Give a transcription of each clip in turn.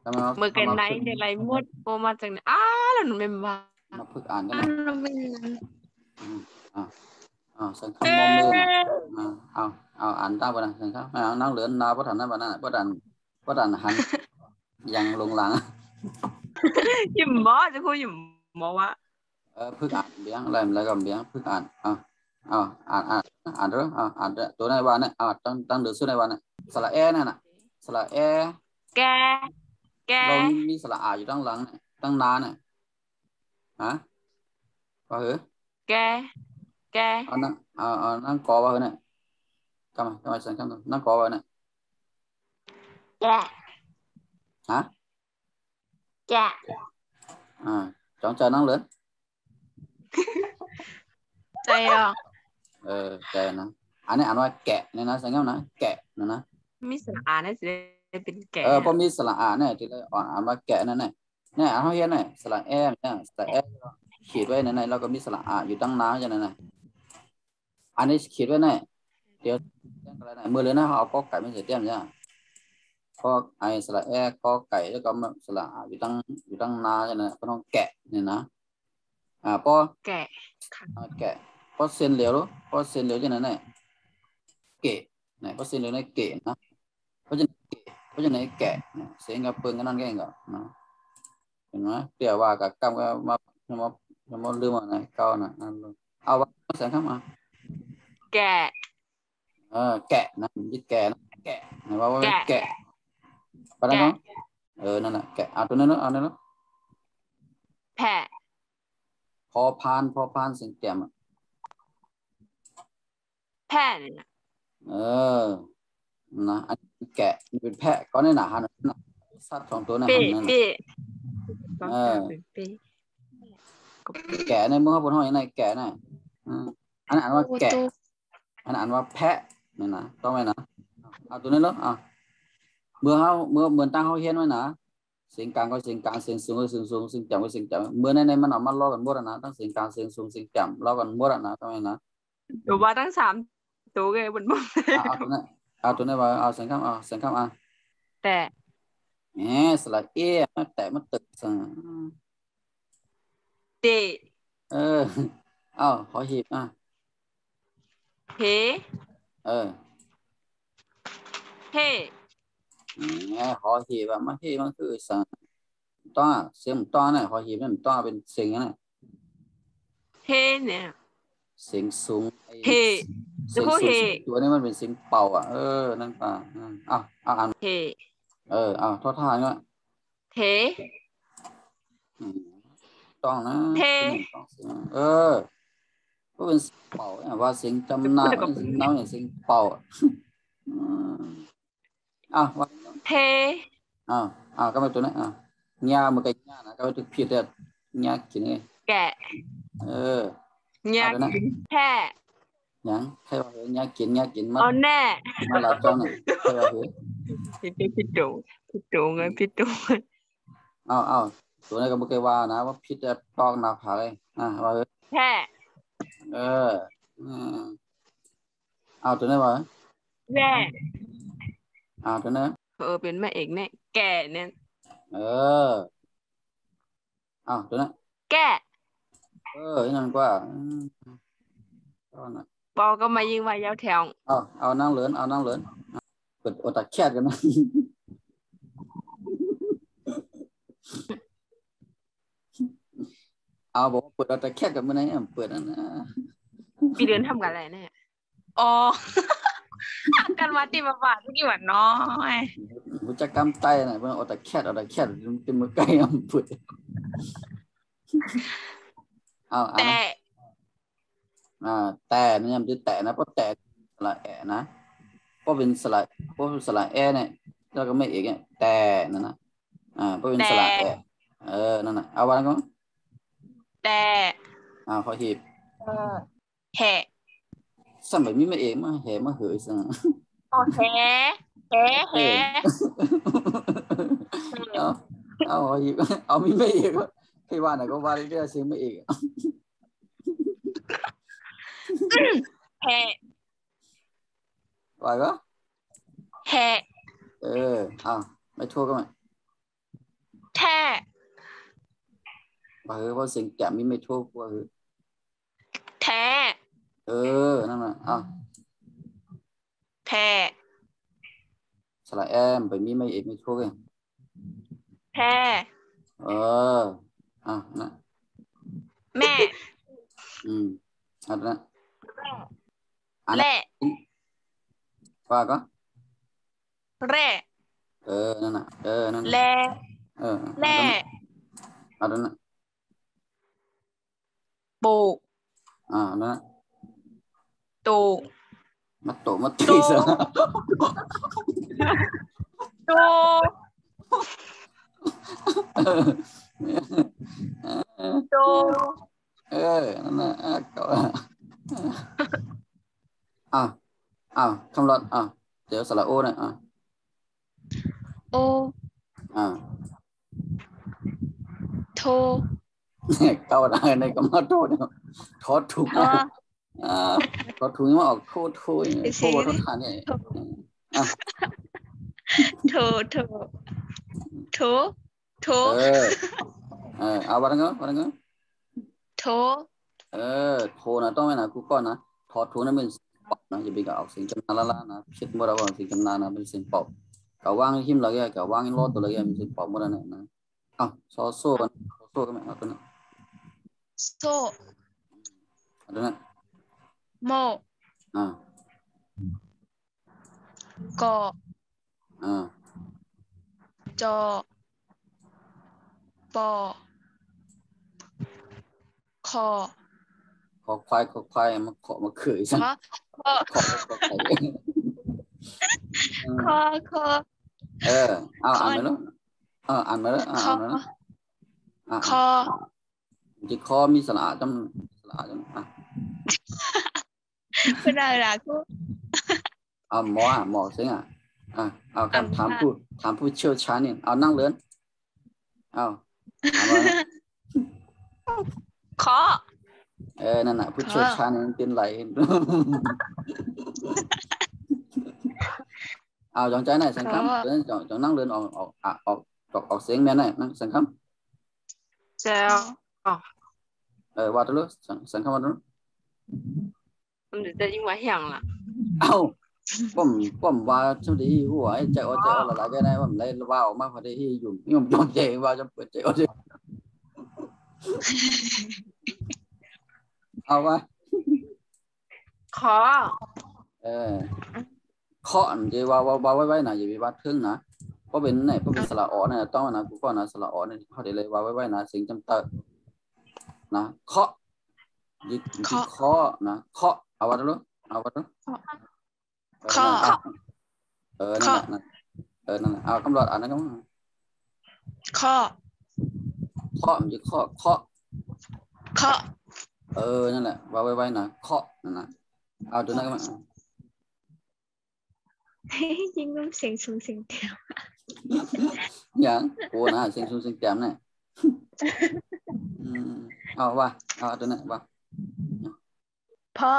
ทำไมเมื่อกันไหนเดี๋ยวไรหมดโอมาจากไหนแล้วหนูไม่มามาฝึกอ่านกันนะเราไม่สังคมมอมมือนะอ่านตามไปนะสังคมไม่เอานั่งเหลือนาพระถันนั่นบ้านนั่นพระถันหันยังลงหลังยิ้มบอจะคุยยิ้มบอว่าฝึกอ่านเบี้ยงอะไรก็เบี้ยงฝึกอ่านอ่านเรื่องอ่านตัวในวันเนี่ยตั้งเดือดสู้ในวันเนี่ยสระแอนั่นน่ะสระแอแกเรามีสระอาอยู่ตั้งหลังตั้งนานเนี่ยก็เหรอแกนั่งกอว่าเหรอเนี่ยทำไมสังคมนั่งกอว่าเนี่ยแกchọn chờ năng lớn ใจอ่ะใจนะอันนี้อ่านว่าแกะเนี่ยนะสังเกตนะแกะนะมีสระอาเนี่ยจะเป็นแกะพอมีสระอาเนี่ยที่เราอ่านว่าแกะนั่นเนี่ยอ่านเขาเห็นเนี่ยสระแอเนี่ยสระแอขีดไว้ในเราก็มีสระอาอยู่ตั้งน้ำอย่างนั้นนะอันนี้ขีดไว้เนี่ยเดี๋ยวมือเลยนะเขาเอาก็ไก่ไม่เสร็จเตี้ยมใช่ไหมก็ไอสระแอก็ไก่แล้วก็สระอาอยู่ตั้งน้ำอย่างนั้นก็ต้องแกะเนี่ยนะพอแกะพอเส้นเหลวพอเส้นเหลวอย่างนั้นเนี่ยเกะเนี่ยพอเส้นเหลวเนี่ยเกะนะเพราะฉะนั้นแกะเสียงกับปืนกันนั่นแก่ก็นะเห็นไหมเดี๋ยวว่ากับกำก็มาลืมอะไรเก่านะเอาว่าเสียงเข้ามาแกะแกะนะยึดแกะนะแกะนะว่าแกะไปแล้วเนาะนั่นแหละแกะเอาตัวนั้นเนาะเอาตัวนั้นเนาะแพะพอพานเสียงแกมแพะเนี่ยนะอันแกะเป็นแพะก็ในหนาหันนะสัตว์สองตัวในหันนั่นแกะในมือเขาบนห้องยังไงแกะน่ะอันอ่านว่าแกะอันอ่านว่าแพะนี่นะต้องไหมนะเอาตัวนี้แล้วเมื่อเหมือนตั้งเขาเขียนไว้นะเสียงกลางก็เสียงกลางเสียงสูงก็เสียงสูงเสียงต่ำก็เสียงต่ำเมื่อในมันออกมาล้อกันหมดนะตั้งเสียงกลางเสียงสูงเสียงต่ำล้อกันหมดนะต้องไหมนะหรือว่าตั้ง3 ตัวเลยบนเอาตัวนี้ว่าเอาเสียงข้ามแต่สระเอแต่มันตึกสั่งเตขอหีบเฮขอหีบมันที่มันคือสั่งต้อเสียงต้อเนี่ยขอหีบเนี่ยต้อเป็นเสียงนะเฮเนี่ยเสียงสูงเฮจะพูดเฮตัวนี้มันเป็นเสียงเป่านั่นป่ะอ่านเฮทอดทานก็เฮต้องนะก็เป็นเป่าว่าเสียงจำหน้าเสียงน้ำเนี่ยเสียงเป่าว่าเฮก็ไม่ตัวนี้ญาเมื่อกี้ญานะก็ถึงผิดแต่ญากินไงแกะญากินแค่ยังใครว่าญากินมาแน่มาหลายจ้องเนี่ยใครว่าพี่ตูไงพี่ตูตัวนี้ก็ไม่เคยว่านะว่าผิดแต่ตอกหน้าผากเลยว่าแค่ตัวนี้ว่าแน่ตัวนี้เป็นแม่เอกเนี่ยแก่เนี่ยตัวนี้แก่นั่นกว่าบอกก็มายิงมายาวแถวเอานั่งเหลือนเปิดอดตะแคดกันนะบอกเปิดอดตะแคดกันเมื่อไหร่เปิดนั่นนะพี่เดือนทำกันอะไรเนี่ยกันมาตีมาบาดเมื่อกี้หวานน้อยกูจะกำไตนะเพื่อนอดตะแคดเป็นมือไก่เปิดแต่เนี่ยมันจะแต่นะเพราะแต่สระแอนะเพราะเป็นสระแอเนี่ยแล้วก็ไม่เอกเนี่ยแต่นั่นนะเพราะเป็นสระแอนั่นน่ะเอาวันก็แต่ขอหีบแห่สั่งแบบนี้ไม่เอกมาแห่มาเหยสั่งแห่เอาหีบเอามีไม่เอกที่ว่าไหนก็ว่าได้เสียงไม่เอกแห่ว่าก็แห่ไม่ทั่วก็ไหม ว่าว่าเสียงแกะมีไม่ทั่วว่าแท้นั่นน่ะอ้าวแท้สระแอมไปมีไม่เอกไม่ทั่วกันแท้นะแม่อันนั้นแร่ว่าก็แร่นั่นน่ะนั่นน่ะแร่แร่อันนั้นปูนั่นน่ะตูมาตีซะตูตูนั่นน่ะก็คำรถเดี๋ยวสระโอเนี่ยโอโทเก้าได้ในก็มาโทษทอดถูกทอดถูกมาออกโทษทานเนี่ยโทเอาวันนั้นโทโทนะต้องไหมนะกูก่อนนะทอดถูกนั่นเป็นปอบนะอย่าไปกับเอาสิ่งจำนานละนะคิดว่าเราสิ่งจำนานนะเป็นสิ่งปอบกะว่างหิมlagiกะว่างรอดตัว lagi เป็นสิ่งปอบหมดนะโซ่กันไหมเอาตัวนั้นโซ่เอาตัวนั้นโมกจอปอคอควายมาขอมาเขยซะขออ่านมาแล้วอ่านมาแล้วคอจิคอมีสระจำเป็นอะไรกูหมอสิเอาการถามผู้เชี่ยวชาญเนี่ยเอานั่งเรือนคอนั่นน่ะผู้เชี่ยวชาญเป็นไรจงใจไหนสังคมจงนั่งเรือนออกเสียงแม่ไหนนั่งสังคมเจ้าว่าตัวรู้สังคมว่าตัวมันจะยิ่งว่าอย่างละผมว่าช่วงที่หัวใจอะไรก็ได้ผมเลยว่าออกมาพอดีที่อยู่ยอมใจว่าจะเปิดใจเอาวะคอเคาะมันจะว่าไว้นะอย่าไปวัดทึ่งนะเพราะเป็นไหนเพราะเป็นสระอ๋อเนี่ยต้องนะกูก็นะสระอ๋อเนี่ยเขาได้เลยว่าไว้นะสิ่งจำเตอนะเคาะยึดเคาะนะเคาะเอาวัดรู้เอาวัดรู้คอนั่นแหละนั่นแหละกำลังอ่านนะก็คอมันจะเคาะนั่นแหละว่าไว้นะเคาะนั่นนะเอาตัวนั้นก็มายิงเสียงสูงเสียงแถวอย่างกูนะเสียงสูงเสียงแถวเนี่ยเอาตัวนั้นว่าพ่อ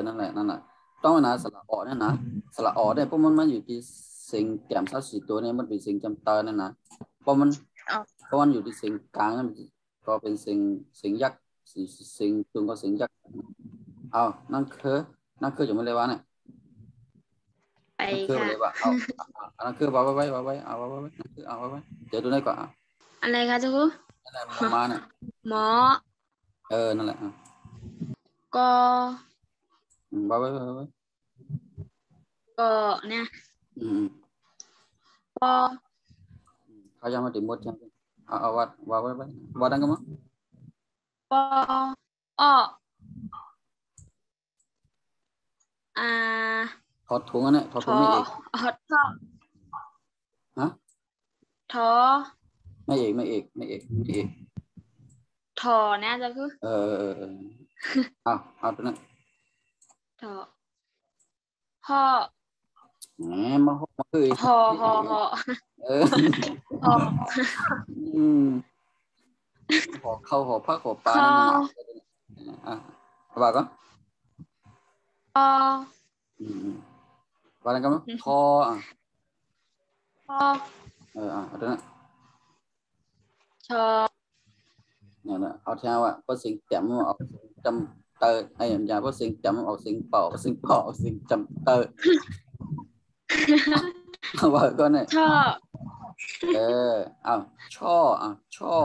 นั่นแหละต้องนะสระอเนี่ยนะสระอเนี่ยเพราะมันอยู่ที่สิ่งแถมสักสี่ตัวเนี่ยมันเป็นสิ่งจำเตอเนี่ยนะเพราะมันอยู่ที่สิ่งกลางนั่นก็เป็นสิ่งยักษ์สิ่งตัวก็สิ่งยักษ์นั่นคือจะไม่เลยว่าเนี่ยไปค่ะนั่นคือว่าไว้นั่นคือเอาไว้เดี๋ยวดูได้ก่อนอะไรคะเจ้าคุณอะไรมาเนี่ยหมอนั่นแหละก็ว่าไว้ก็เนี่ยปอเขาจะมาถึงหมดยังเอาว่าไว้ว่าดังกันมั้งปอถอดถุงเนี่ยถอดถุงไม่เอกฮะทอไม่เอกทอเนี่ยจะคือเอาตัวนั้นทอห่อมาคือห่อห่อเข้าห่อผ้าห่อปลานั่นน่ะว่าก็ว่าอะไรกันมั้งทอเอาตัวนั้น เนี่ยนะเอาแถวอ่ะพอสิ่งแต้มออกจำเตอไอ้อย่างพอสิ่งจำออกสิ่งเป่าสิ่งเป่าสิ่งจำเตอว่าก็เนี่ยเอาช่อช่อ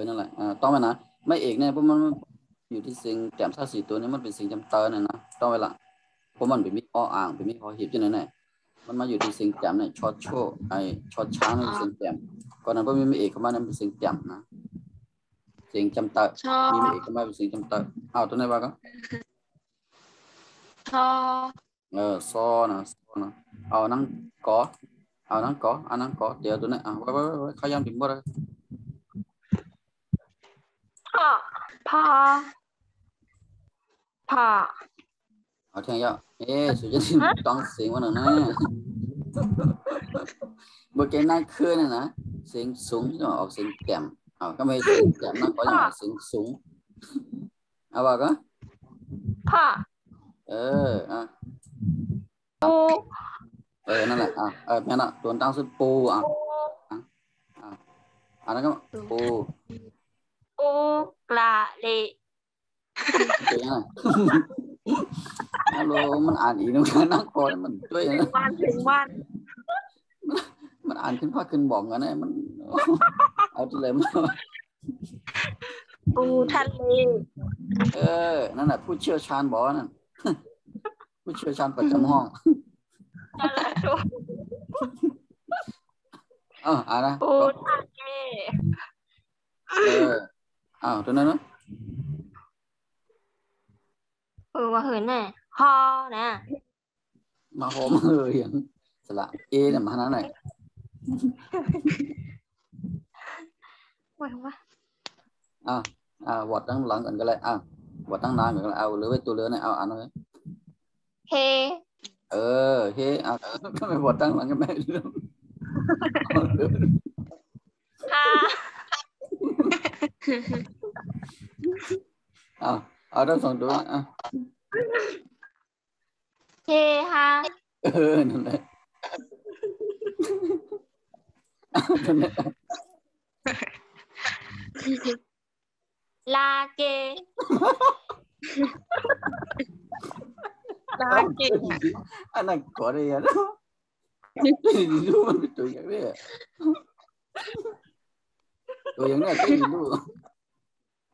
นั่นแหละต้องไปนะไม่เอกเนี่ยเพราะมันอยู่ที่สิ่งแต้มท่าสี่ตัวนี้มันเป็นสิ่งจำเตอเนี่ยนะต้องไปละเพราะมันเป็นมิตรอ่างเป็นมิตรพอหีบที่ไหนเนี่ยมันมาอยู่ที่สิ่งแต้มเนี่ยช็อตโชไอ้ช็อตช้างนี่เป็นสิ่งแต้มก่อนนั้นเพราะมีเอกเข้ามานั่นเป็นสิ่งแต้มนะสิ่งจำเตอมีเอกเข้ามาเป็นสิ่งจำเตอเอาตัวไหนบ้างก็ซอนะเอานั่งกอเอานั่งกอเอานั่งกอเดี๋ยวตัวไหนไว้เขายังถึงบ่ได้พาเอาเทียงยาวสุดยอดต้องเสียงวันหนึ่งนะเมื่อกี้นั่งขึ้นนะเสียงสูงจะออกเสียงแจ่มก็ไม่เสียงแจ่มนั่งก็จะออกเสียงสูงเอาว่าก็ปูนั่นแหละแม่น่ะตัวตั้งชื่อปูอันนั้นก็ปูกระเลตัวยังไงฮัลโหลมันอ่านอีกนึงนั่งคอมันด้วยนะถึงวันมันอ่านขึ้นภาคขึ้นบอกกันนะมันเอาที่เลยมาปูทะเลนั่นแหละผู้เชี่ยวชาญบอกนั่นผู้เชี่ยวชาญประจำห้องอะไรปูทะเลตัวนั้นนะว่าเหินน่ะฮอนะมาหอมอย่างสละเนี่ยมานั้นไหนวัดตั้งหลังกันก็เลยวัดตั้งนานกันเอาหรือไว้ตัวเรือเนี่ยเอาอันนั้นเฮเฮก็ไม่วัดตั้งหลังกันไม่เรื่องเอาทั้งสองตัวเฮฮานั่นแหละลาเกอันนั้นก่อนเลยนะดูมันเป็นตัวอย่างนี้ตัวอย่างนี้ก็ดู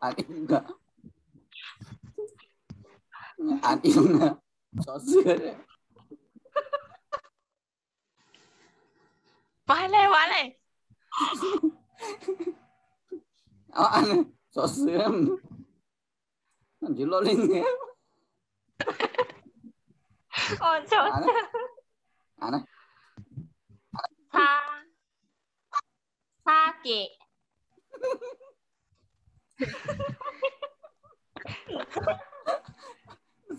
อันนี้ก็อันนี้นะสอเสือเลยว่าเลยอันสอเสือมันจะล้อเล่นไงโอ้โหนะซาเกะ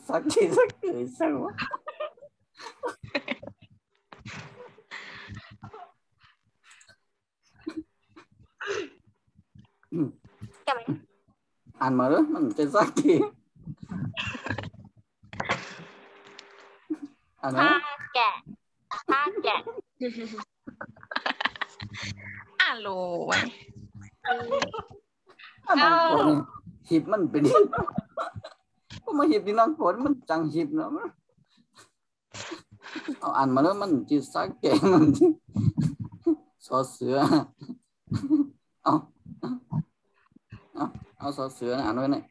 สักทีสักวะอ่านมาแล้วมันจะสักทีถ้าแกะรู้ไว้หิบมันเป็นก็มาหิบที่นั่งฝนมันจังหิบเนาะเอาอ่านมาแล้วมันจะสักแกมันสอเสือเอาสอเสือนะอ่านไว้หน่อย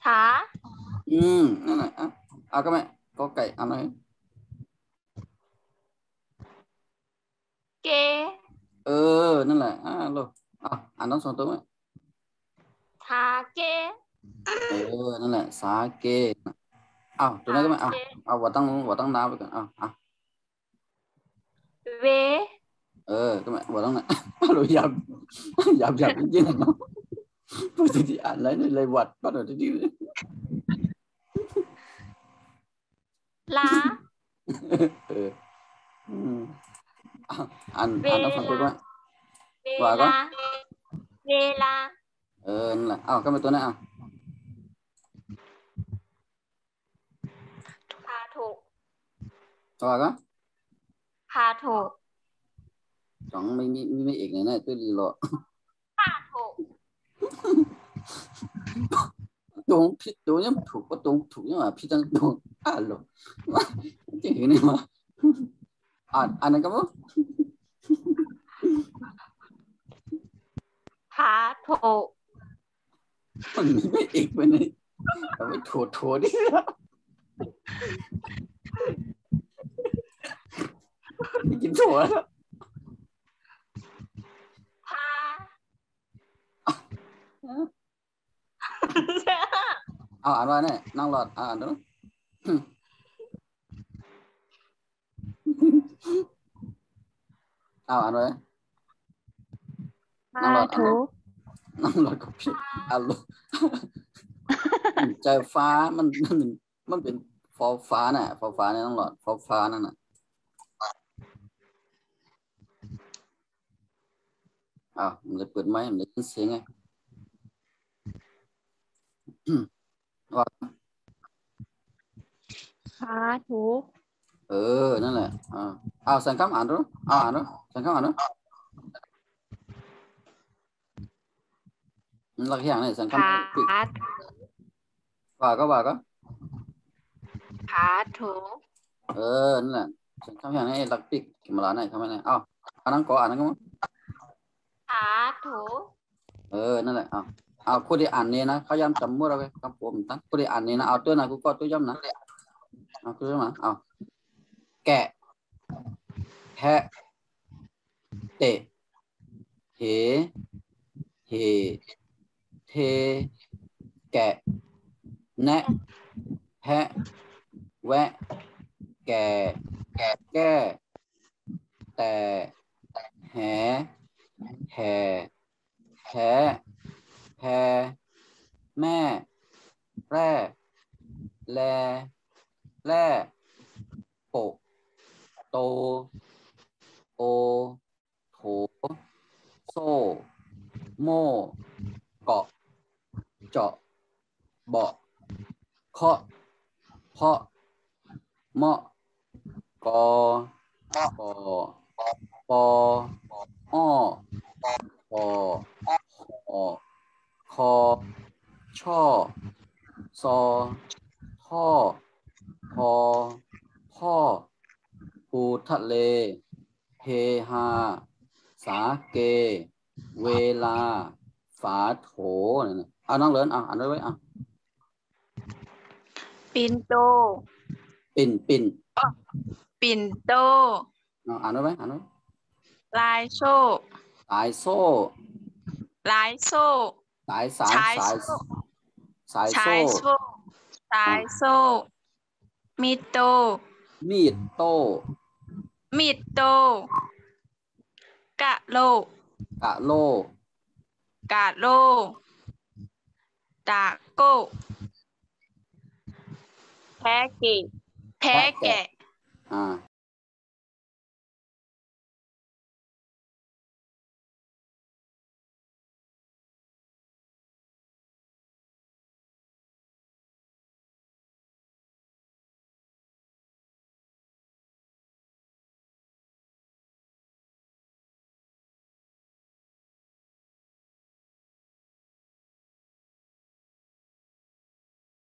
ช้านั่นแหละเอาก็ไม่ก็ไก่อ่านไว้เกนั่นแหละลูกอ่านทั้งสองตัวไหมทาเกนั่นแหละสาเกตัวนั้นก็ไม่เอาว่าตั้งน้ำไปก่อนเวก็ไม่ว่าตั้งน้ำเราหยาบจริงๆเนาะพูดที่อ่านอะไรนี่เลยวัดปัดอะไรที่ลาอ่านทั้งสองตัวด้วยว่าก็เวลานั่นแหละก็ไม่ตัวนั้นพาถูกว่าก็พาถูก สองไม่เอกเนี่ยนะตัวลีโล ผ้าโถ ตรงผิดตัวยังถูกก็ตรงถูกยังอ่ะผิดจังตรงโลจริงเนี่ยมาอันนั้นก็มั้ง ผ้าโถ มันไม่เอกไปไหนแต่ไม่โถดิกินโถแล้ว ผ้า อ่านว่าเนี่ยนั่งรออ่านดูอ่านเลยนั่งรอนั่งรอกับพี่ใจฟ้ามันเป็นฟ้าน่ะฟ้าเนี่ยนั่งรอฟ้านั่นน่ะมันเลยเปิดไม้มันเลยเสียงไงว่าผ้าโถ นั่นแหละสังคำอ่านดูอ่านดูสังคำอ่านดูหลักอย่างเนี่ยสังคำว่าก็ผ้าโถ นั่นแหละสังคำอย่างนี้หลักปิกมาลาไหนทำไมเนี่ยอันนั้นก็อ่านนั่นก็มั้ง ผ้าโถ นั่นแหละผู้ที่อ่านนี้นะเขาย้ำจำมั่วเราไปครับผมตั้งผู้ที่อ่านนี้นะตัวไหนกูก็ตัวย้ำนะตัวย้ำนะแกะแพะเตะเหเทแกะแนะแพะแวะแก่แก้แต่แหแห่แพ้แพแม่แร่แลแร่โปโตโอโถโซ่โม่เกาะเจาะเบาะเคาะเพาะเมาะกอปอปออ้อปอหอคอช่อซอท่อพอพ่อปูทะเลเฮฮาสาเกเวลาฝาโถน้องเลินอ่านด้วยไว้ปิ่นโต ปิ่นปิ่นโต อ่านด้วยไหมอ่านด้วย ลายโซ่ สายโซ่ ลายโซ่ สายโซ่ สายโซ่มีดโต มีดโต้ มีดโต กะโล กะโล กะโล ตะโก้แพ้เกะแพ้แกะ